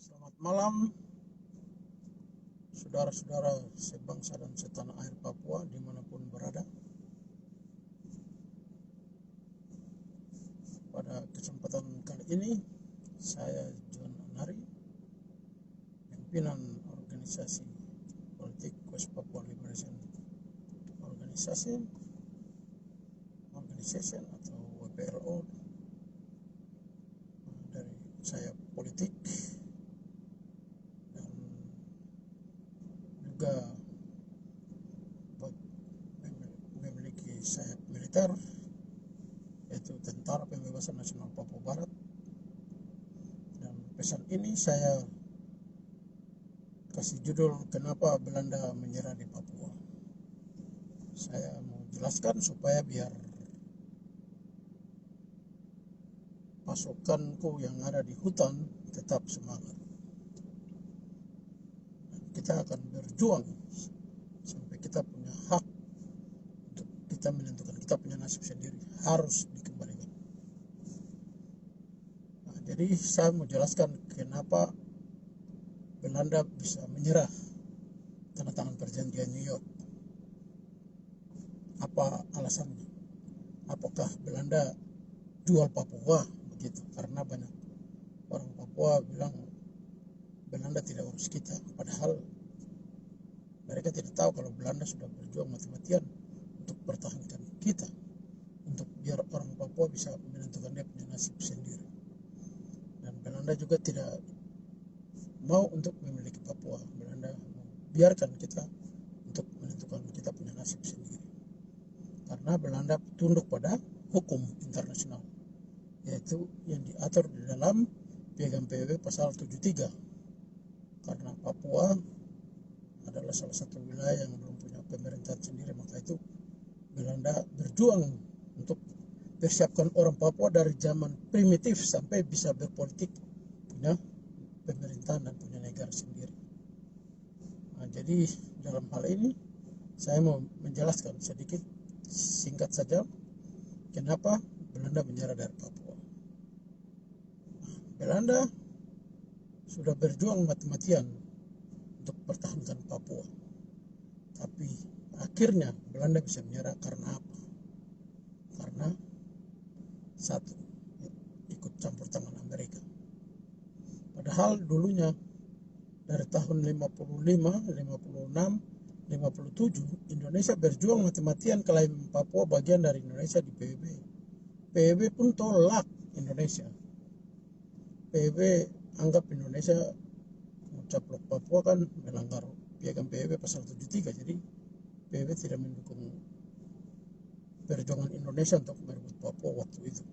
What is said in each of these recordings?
Selamat malam, saudara-saudara sebangsa dan setanah air Papua dimanapun berada. Pada kesempatan kali ini, saya John Anari, pimpinan organisasi politik West Papua Liberation Organization atau WPLO, dari saya politik dan juga memiliki sayap militer, yaitu Tentara Pembebasan Nasional Papua Barat. Dan pesan ini saya kasih judul "Kenapa Belanda Menyerah di Papua". Saya mau jelaskan supaya biar pasukanku yang ada di hutan tetap semangat. Kita akan berjuang sampai kita punya hak untuk kita menentukan kita punya nasib sendiri, harus dikembalikan. Jadi saya mau jelaskan kenapa Belanda bisa menyerah tanda tangan perjanjian New York. Apa alasannya? Apakah Belanda jual Papua begitu? Karena banyak orang Papua bilang Belanda tidak urus kita, padahal mereka tidak tahu kalau Belanda sudah berjuang mati-matian untuk pertahankan kita, untuk biar orang Papua bisa menentukan dia punya nasib sendiri. Dan Belanda juga tidak mau untuk memiliki Papua. Belanda biarkan kita untuk menentukan kita punya nasib sendiri, karena Belanda tunduk pada hukum internasional, yaitu yang diatur di dalam Piagam PBB pasal 73. Karena Papua adalah salah satu wilayah yang belum punya pemerintahan sendiri, maka itu Belanda berjuang untuk persiapkan orang Papua dari zaman primitif sampai bisa berpolitik, punya pemerintahan dan punya negara sendiri. Jadi dalam hal ini saya mau menjelaskan sedikit singkat saja kenapa Belanda menyerah dari Papua. Belanda sudah berjuang mati-matian untuk pertahankan Papua, tapi akhirnya Belanda bisa menyerah karena apa? Karena satu, ikut campur tangan Amerika. Padahal dulunya dari tahun 55, 56, 57 Indonesia berjuang mati-matian klaim Papua bagian dari Indonesia di PBB. PBB pun tolak Indonesia. PBB anggap Indonesia mencaplok Papua kan melanggar Piagam PBB pasal 73. Jadi PBB tidak mendukung perjuangan Indonesia untuk merebut Papua waktu itu.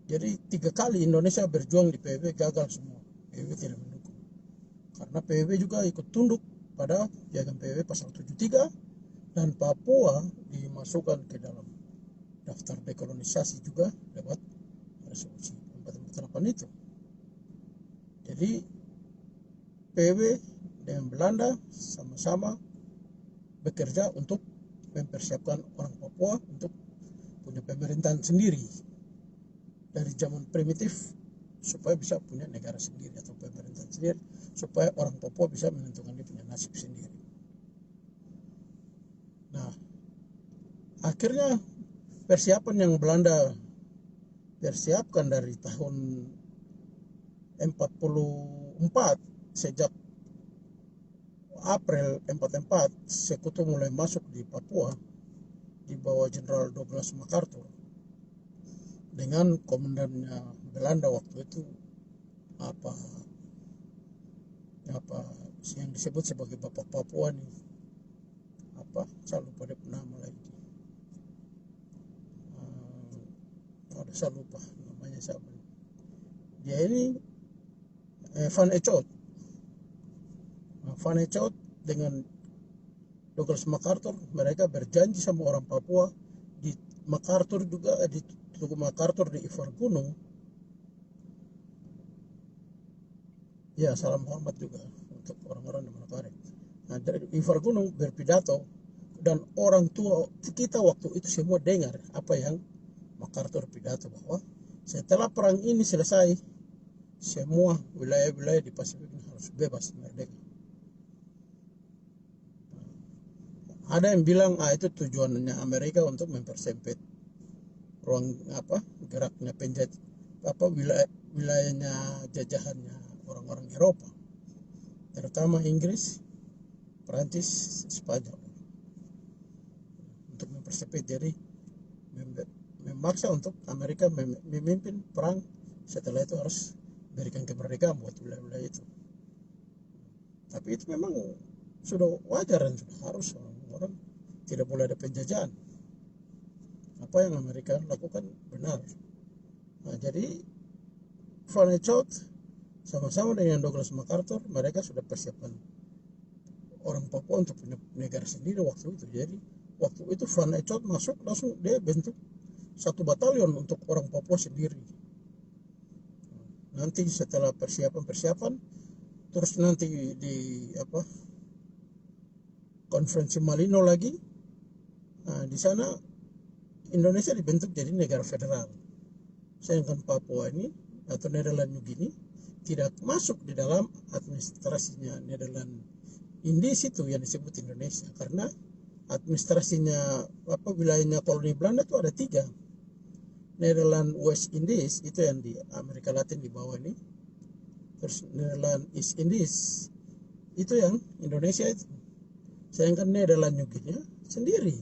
Jadi 3 kali Indonesia berjuang di PBB gagal semua. PBB tidak mendukung. Karena PBB juga ikut tunduk pada Piagam PBB pasal 73 dan Papua dimasukkan ke dalam daftar dekolonisasi juga lewat resolusi 448 itu. Jadi PBB dengan Belanda sama-sama bekerja untuk mempersiapkan orang Papua untuk punya pemerintahan sendiri dari zaman primitif, supaya bisa punya negara sendiri atau pemerintahan sendiri, supaya orang Papua bisa menentukan dia punya nasib sendiri. Nah, akhirnya persiapan yang Belanda persiapkan dari tahun 44, sejak April 44 Sekutu mulai masuk di Papua di bawah Jenderal Douglas MacArthur dengan komandannya Belanda waktu itu apa yang disebut sebagai Bapak Papua nih, saya lupa dia nama lagi, saya lupa namanya siapa. Dia ini Van Echot dengan Douglas MacArthur, mereka berjanji sama orang Papua di MacArthur juga, di Tugu MacArthur di Ivar Gunung. Ya, salam hormat juga untuk orang-orang di Manokwari. Nah, dari Ivar Gunung berpidato, dan orang tua kita waktu itu semua dengar apa yang MacArthur pidato, bahwa setelah perang ini selesai, semua wilayah-wilayah di Pasifik ini harus bebas merdeka. Ada yang bilang itu tujuannya Amerika untuk mempersempit ruang geraknya wilayahnya jajahannya orang-orang Eropa, terutama Inggris, Perancis, Spanyol, untuk mempersempit. Jadi memaksa untuk Amerika memimpin perang, setelah itu harus berikan kemerdekaan buat wilayah-wilayah itu. Tapi itu memang sudah wajar dan sudah harus, orang tidak boleh ada penjajahan. Apa yang Amerika lakukan benar. Nah, jadi Van Echot sama-sama dengan Douglas MacArthur, mereka sudah persiapkan orang Papua untuk punya negara sendiri waktu itu. Jadi waktu itu Van Echot masuk, langsung dia bentuk satu batalion untuk orang Papua sendiri. Nanti setelah persiapan, terus nanti di konferensi Malino lagi, di sana Indonesia dibentuk jadi negara federal. Sedangkan Papua ini atau Nederland New Guinea tidak masuk di dalam administrasinya Nederland Indies itu yang disebut Indonesia, karena administrasinya wilayahnya koloni Belanda itu ada 3. Nederland West Indies itu yang di Amerika Latin di bawah ini, terus Nederland East Indies itu yang Indonesia itu, sedangkan Nederland New Guinea sendiri.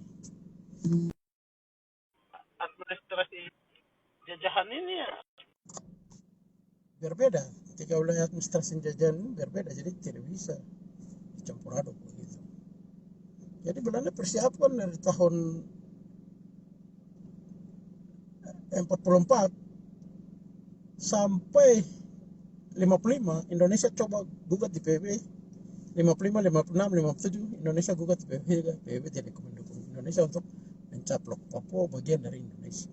Administrasi jajahan ini ya berbeda, 3 wilayah administrasi jajahan ini berbeda, jadi tidak bisa campur aduk begitu. Jadi Belanda persiapkan dari tahun 44 sampai 55 Indonesia coba gugat di PBB. 55, 56, 57 Indonesia gugat di PBB. PBB tidak mendukung Indonesia untuk mencaplok Papua bagian dari Indonesia.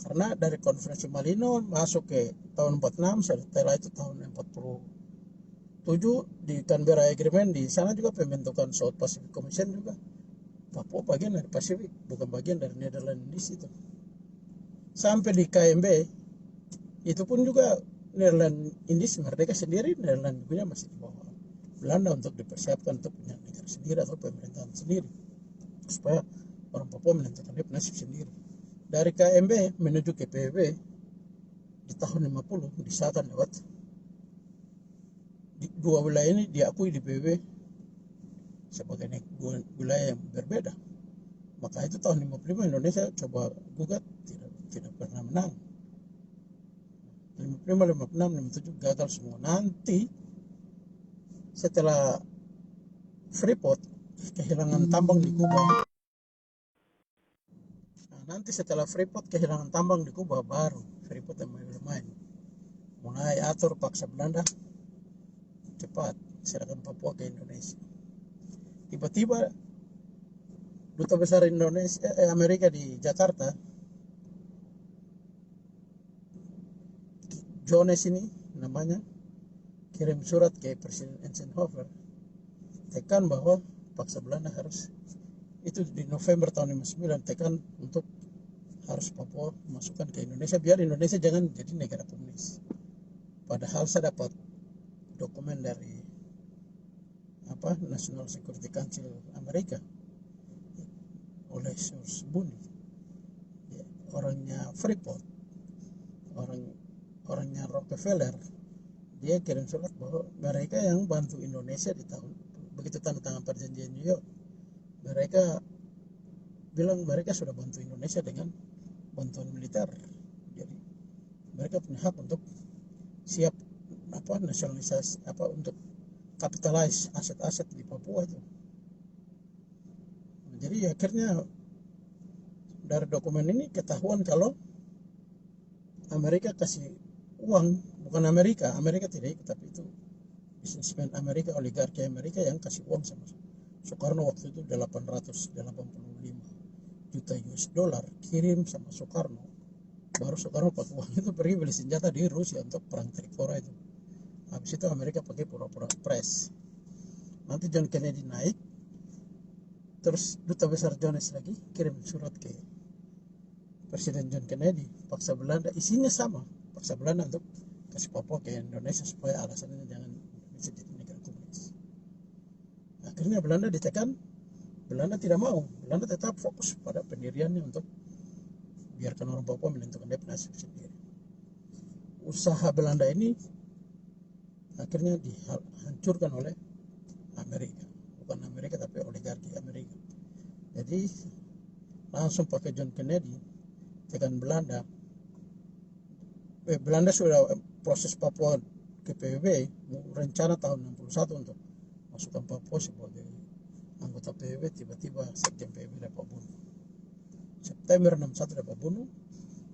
Karena dari konferensi Malino masuk ke tahun 46, setelah itu tahun 47 di Canberra Agreement, di sana juga pembentukan South Pacific Commission juga. Papua bagian dari Pasifik, bukan bagian dari Netherlands itu. Sampai di KMB itu pun juga Netherlands Indies merdeka sendiri, Netherlands punya masih di bawah Belanda untuk dipersiapkan untuk punya negara sendiri atau pemerintahan sendiri, supaya orang Papua menentukan dia nasib sendiri. Dari KMB menuju ke PBB di tahun 50 disahkan lewat dua wilayah ini diakui di PBB sebagai dua wilayah yang berbeda. Maka itu tahun 55 Indonesia coba gugat, tidak pernah menang. 55, 56, 57 gagal semua. Nanti setelah Freeport kehilangan tambang di Kuba, baru Freeport yang mulai atur paksa Belanda, cepat serahkan Papua ke Indonesia. Tiba-tiba Duta Besar Amerika di Jakarta, Jones ini namanya, kirim surat ke Presiden Eisenhower, tekan bahwa paksa Belanda harus, itu di November tahun 59, tekan untuk harus Papua masukkan ke Indonesia, biar Indonesia jangan jadi negara komunis. Padahal saya dapat dokumen dari National Security Council Amerika oleh source Buni, orangnya Freeport, orangnya Rockefeller, dia kirim surat bahwa mereka yang bantu Indonesia di tahun begitu tanda tangan perjanjian New York, mereka bilang mereka sudah bantu Indonesia dengan bantuan militer. Jadi mereka punya hak untuk siap nasionalisasi untuk capitalize aset-aset di Papua itu. Jadi akhirnya dari dokumen ini ketahuan kalau Amerika kasih uang, bukan Amerika tidak ikut, tapi itu bisnismen Amerika, oligarki Amerika yang kasih uang sama Soekarno waktu itu 885 juta US dollar kirim sama Soekarno. Baru Soekarno pakai uang itu pergi beli senjata di Rusia untuk perang Trikora itu. Habis itu Amerika pakai pura-pura press. Nanti John Kennedy naik, terus Duta Besar Jones lagi kirim surat ke Presiden John Kennedy, paksa Belanda, isinya sama, paksa Belanda untuk kasih Papua ke Indonesia supaya alasannya jangan Indonesia jadi negara komunis. Akhirnya Belanda ditekan, Belanda tidak mau, Belanda tetap fokus pada pendiriannya untuk biarkan orang Papua menentukan dia nasib sendiri. Usaha Belanda ini akhirnya dihancurkan oleh Amerika, bukan Amerika tapi oligarki Amerika. Jadi langsung pakai John Kennedy tekan Belanda. Belanda sudah proses Papua ke PBB, rencana tahun 61 untuk masukkan Papua sebagai anggota PBB, tiba-tiba Sekjen PBB dapat bunuh. September 61 dapat bunuh,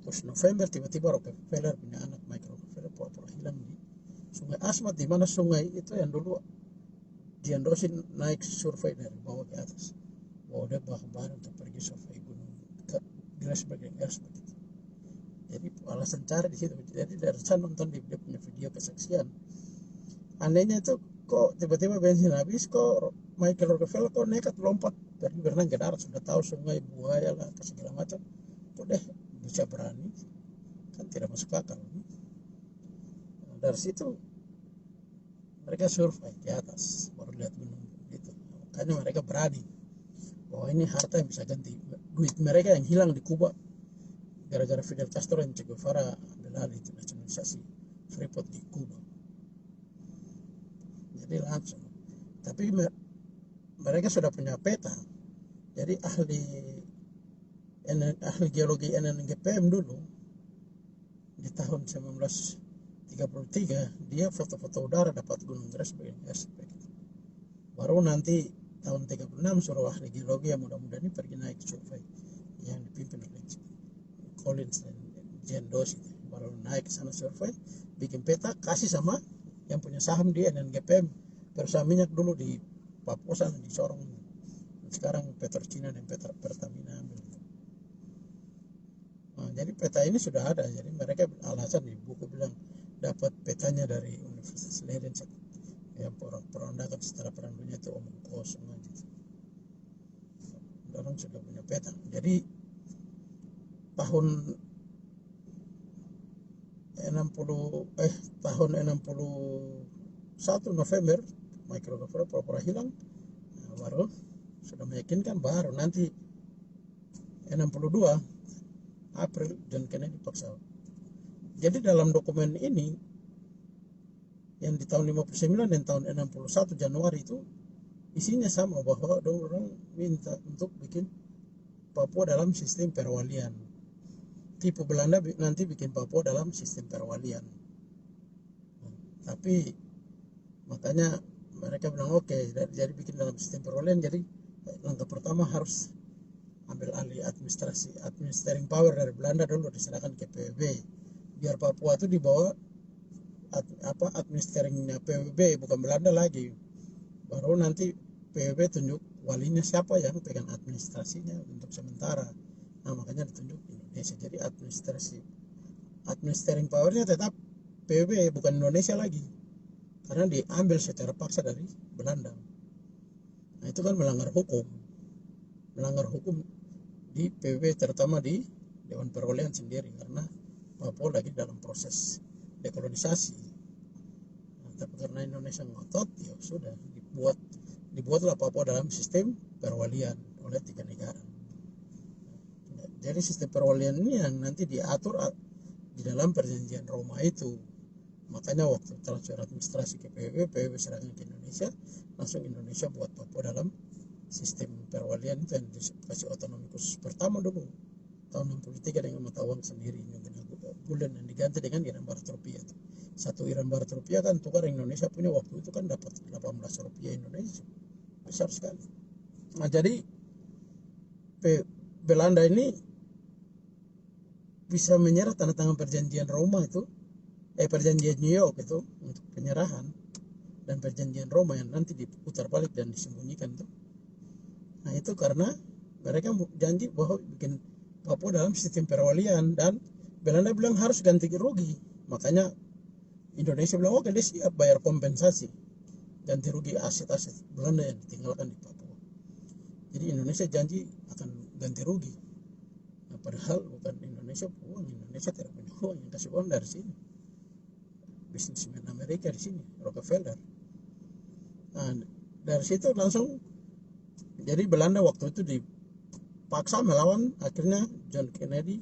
terus November tiba-tiba Rockefeller punya anak Michael Rockefeller pura-pura hilang di Sungai Asmat, di mana sungai itu yang dulu diendosin naik survei dari bawah ke atas, bahwa dia bahan untuk pergi survei gunung Grasberg dan Erzberg itu. Jadi alasan cari di situ. Jadi dari sana nonton dia punya video kesaksian. Anehnya itu kok tiba-tiba bensin habis, kok Michael Rockefeller kok nekat lompat pergi berenang ke darat, sudah tahu sungai buaya lah segala macam, kok deh bisa berani, kan tidak masuk akal. Nah, dari situ mereka survei di atas baru lihat gunung gitu. Makanya mereka berani bahwa ini harta yang bisa ganti duit mereka yang hilang di Kuba gara-gara Fidel Castro dan Che Guevara ambil alih itu nasionalisasi Freeport di Kuba. Jadi langsung. Tapi mereka sudah punya peta. Jadi ahli geologi NNGPM dulu di tahun 1933 dia foto-foto udara dapat gunung Grasberg. Baru nanti tahun 36 suruh ahli geologi yang muda-muda ini pergi naik survei yang dipimpin oleh Collins dan Jen Doss itu. Baru naik ke sana survei, bikin peta, kasih sama yang punya saham di NNGPM, perusahaan minyak dulu di Papua sana, di Sorong. Sekarang Petrocina dan Pertamina ambil. Nah, jadi peta ini sudah ada. Jadi mereka alasan di buku bilang dapat petanya dari Universitas Leiden yang perondakan setelah perang dunia itu omong kosong gitu. Orang sudah punya peta. Jadi tahun 61 November Michael Rockefeller pura-pura hilang. Nah, baru sudah meyakinkan, baru nanti 62 April John Kennedy paksa. Jadi dalam dokumen ini yang di tahun 59 dan tahun 61 Januari itu isinya sama, bahwa orang minta untuk bikin Papua dalam sistem perwalian. Tipu Belanda nanti bikin Papua dalam sistem perwalian. Tapi makanya mereka bilang oke, jadi bikin dalam sistem perwalian. Jadi langkah pertama harus ambil alih administering power dari Belanda dulu, diserahkan ke PBB, biar Papua itu dibawa administeringnya PBB, bukan Belanda lagi. Baru nanti PBB tunjuk walinya siapa yang pegang administrasinya untuk sementara. Nah, makanya ditunjuk Indonesia. Jadi administering powernya tetap PBB, bukan Indonesia lagi, karena diambil secara paksa dari Belanda. Nah, itu kan melanggar hukum di PBB, terutama di Dewan Perwalian sendiri, karena Papua lagi dalam proses dekolonisasi. Nah, tapi karena Indonesia ngotot, ya sudah dibuatlah Papua dalam sistem perwalian oleh 3 negara. Jadi sistem perwalian ini yang nanti diatur di dalam perjanjian Roma itu. Makanya waktu transfer administrasi ke PBB serahkan ke Indonesia, langsung Indonesia buat Papua dalam sistem perwalian itu yang dikasih otonomi khusus pertama dulu tahun 63 dengan mata uang sendiri, bulan yang diganti dengan Iran Barat rupiah. 1 Iran Barat rupiah kan tukar Indonesia punya waktu itu kan dapat 18 rupiah Indonesia, besar sekali. Nah, jadi Belanda ini bisa menyerah tanda tangan perjanjian Roma itu, perjanjian New York itu untuk penyerahan, dan perjanjian Roma yang nanti diputar balik dan disembunyikan itu. Nah, itu karena mereka janji bahwa bikin Papua dalam sistem perwalian, dan Belanda bilang harus ganti rugi. Makanya Indonesia bilang oke, dia siap bayar kompensasi ganti rugi aset-aset Belanda yang ditinggalkan di Papua. Jadi Indonesia janji akan ganti rugi. Nah, padahal bukan Indonesia uang, Indonesia tidak punya uang, yang kasih uang dari sini. bisnismen Amerika di sini, Rockefeller. Nah, dari situ langsung jadi Belanda waktu itu dipaksa melawan. Akhirnya John Kennedy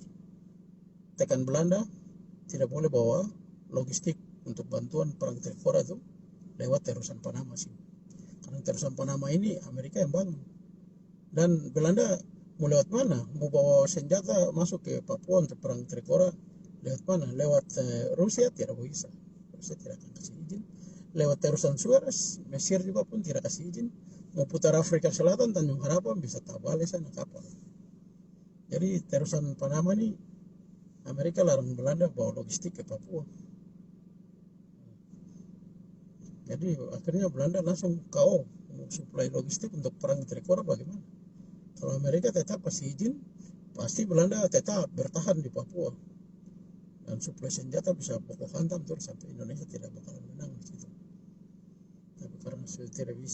tekan Belanda tidak boleh bawa logistik untuk bantuan perang Trikora itu lewat terusan Panama sih. Karena terusan Panama ini Amerika yang bangun. Dan Belanda mau lewat mana? Mau bawa senjata masuk ke Papua untuk perang Trikora lewat mana? Lewat Rusia tidak bisa. Rusia tidak akan kasih izin. Lewat terusan Suez, Mesir juga pun tidak kasih izin. Mau putar Afrika Selatan, Tanjung Harapan bisa tabale sana kapal. Jadi terusan Panama ini Amerika larang Belanda bawa logistik ke Papua. Jadi akhirnya Belanda langsung KO suplai logistik untuk perang Trikora bagaimana? Kalau Amerika tetap kasih izin, pasti Belanda tetap bertahan di Papua dan suplai senjata bisa pokok hantam terus sampai Indonesia tidak bakalan menang di situ. Tapi karena sudah tidak bisa.